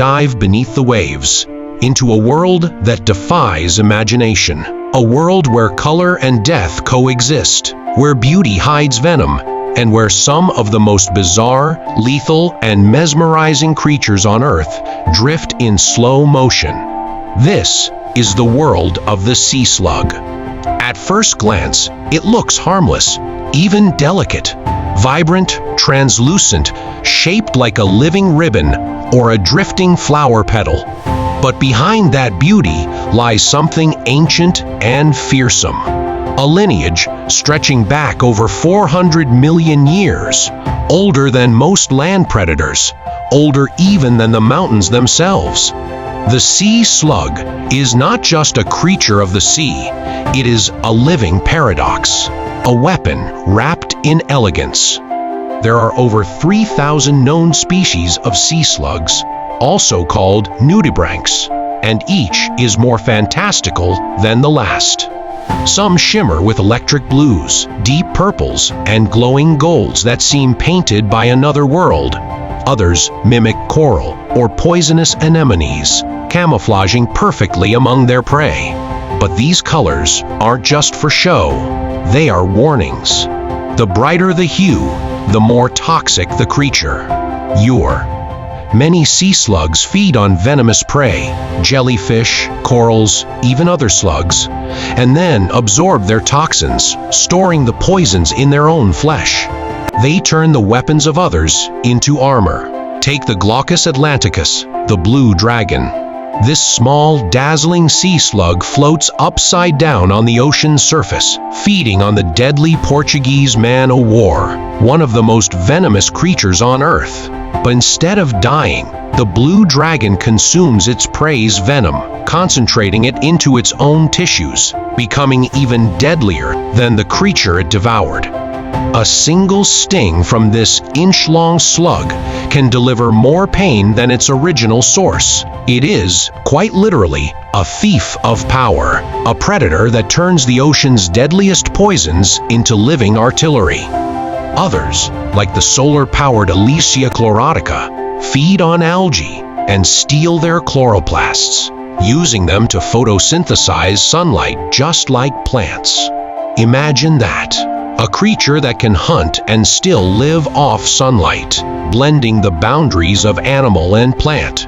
dive beneath the waves into a world that defies imagination. A world where color and death coexist, where beauty hides venom, and where some of the most bizarre, lethal, and mesmerizing creatures on Earth drift in slow motion. This is the world of the sea slug. At first glance, it looks harmless, even delicate, vibrant, translucent, shaped like a living ribbon or a drifting flower petal. But behind that beauty lies something ancient and fearsome. A lineage stretching back over 400 million years, older than most land predators, older even than the mountains themselves. The sea slug is not just a creature of the sea, it is a living paradox, a weapon wrapped in elegance. There are over 3,000 known species of sea slugs, also called nudibranchs, and each is more fantastical than the last. Some shimmer with electric blues, deep purples, and glowing golds that seem painted by another world. Others mimic coral or poisonous anemones, camouflaging perfectly among their prey. But these colors aren't just for show, they are warnings. The brighter the hue, the more toxic the creature. Many sea slugs feed on venomous prey, jellyfish, corals, even other slugs, and then absorb their toxins, storing the poisons in their own flesh. They turn the weapons of others into armor. Take the Glaucus atlanticus, the blue dragon. This small, dazzling sea slug floats upside down on the ocean's surface, feeding on the deadly Portuguese man-o'-war, one of the most venomous creatures on Earth. But instead of dying, the blue dragon consumes its prey's venom, concentrating it into its own tissues, becoming even deadlier than the creature it devoured. A single sting from this inch-long slug can deliver more pain than its original source. It is, quite literally, a thief of power, a predator that turns the ocean's deadliest poisons into living artillery. Others, like the solar-powered Elysia chlorotica, feed on algae and steal their chloroplasts, using them to photosynthesize sunlight just like plants. Imagine that. A creature that can hunt and still live off sunlight, blending the boundaries of animal and plant.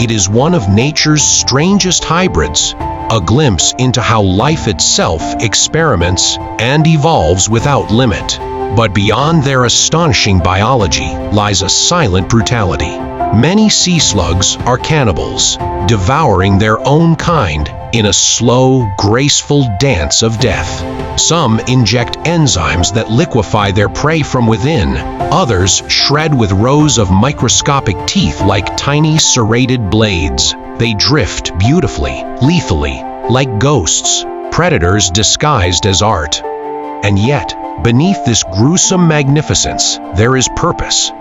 It is one of nature's strangest hybrids, a glimpse into how life itself experiments and evolves without limit. But beyond their astonishing biology lies a silent brutality. Many sea slugs are cannibals, devouring their own kind in a slow, graceful dance of death. Some inject enzymes that liquefy their prey from within. Others shred with rows of microscopic teeth like tiny serrated blades. They drift beautifully, lethally, like ghosts, predators disguised as art. And yet, beneath this gruesome magnificence, there is purpose.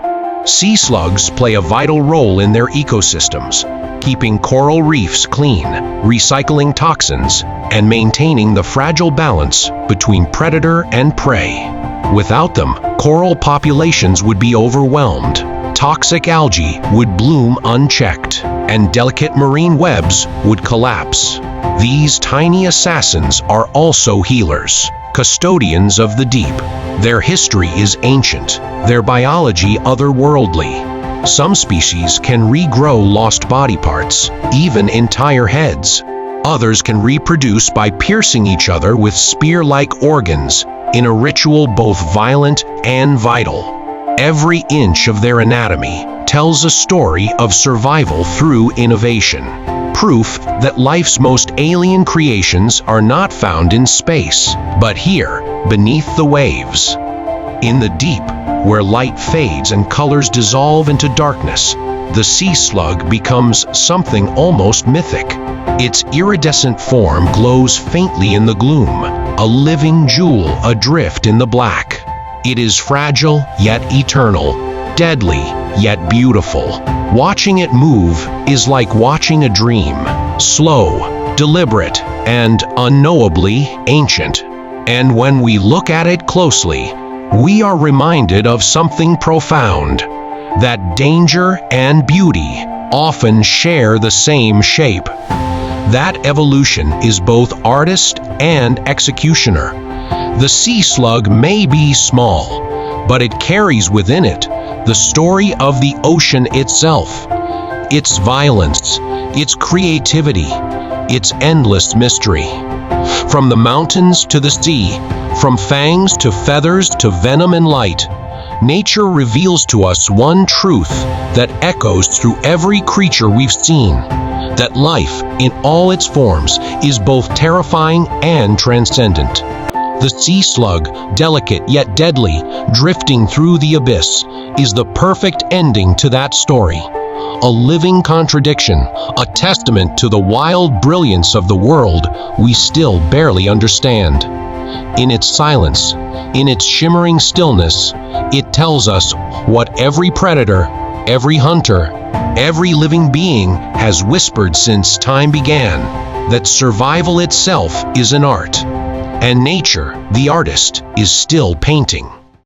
Sea slugs play a vital role in their ecosystems, keeping coral reefs clean, recycling toxins, and maintaining the fragile balance between predator and prey. Without them, coral populations would be overwhelmed, toxic algae would bloom unchecked, and delicate marine webs would collapse. These tiny assassins are also healers, custodians of the deep. Their history is ancient, their biology otherworldly. Some species can regrow lost body parts, even entire heads. Others can reproduce by piercing each other with spear-like organs in a ritual both violent and vital. Every inch of their anatomy tells a story of survival through innovation. Proof that life's most alien creations are not found in space, but here, beneath the waves. In the deep, where light fades and colors dissolve into darkness, the sea slug becomes something almost mythic. Its iridescent form glows faintly in the gloom, a living jewel adrift in the black. It is fragile yet eternal, deadly yet beautiful. Watching it move is like watching a dream, slow, deliberate, and unknowably ancient. And when we look at it closely, we are reminded of something profound, that danger and beauty often share the same shape. That evolution is both artist and executioner. The sea slug may be small, but it carries within it the story of the ocean itself, its violence, its creativity, its endless mystery. From the mountains to the sea, from fangs to feathers to venom and light, nature reveals to us one truth that echoes through every creature we've seen, that life, in all its forms, is both terrifying and transcendent. The sea slug, delicate yet deadly, drifting through the abyss, is the perfect ending to that story. A living contradiction, a testament to the wild brilliance of the world we still barely understand. In its silence, in its shimmering stillness, it tells us what every predator, every hunter, every living being has whispered since time began, that survival itself is an art, and nature, the artist, is still painting.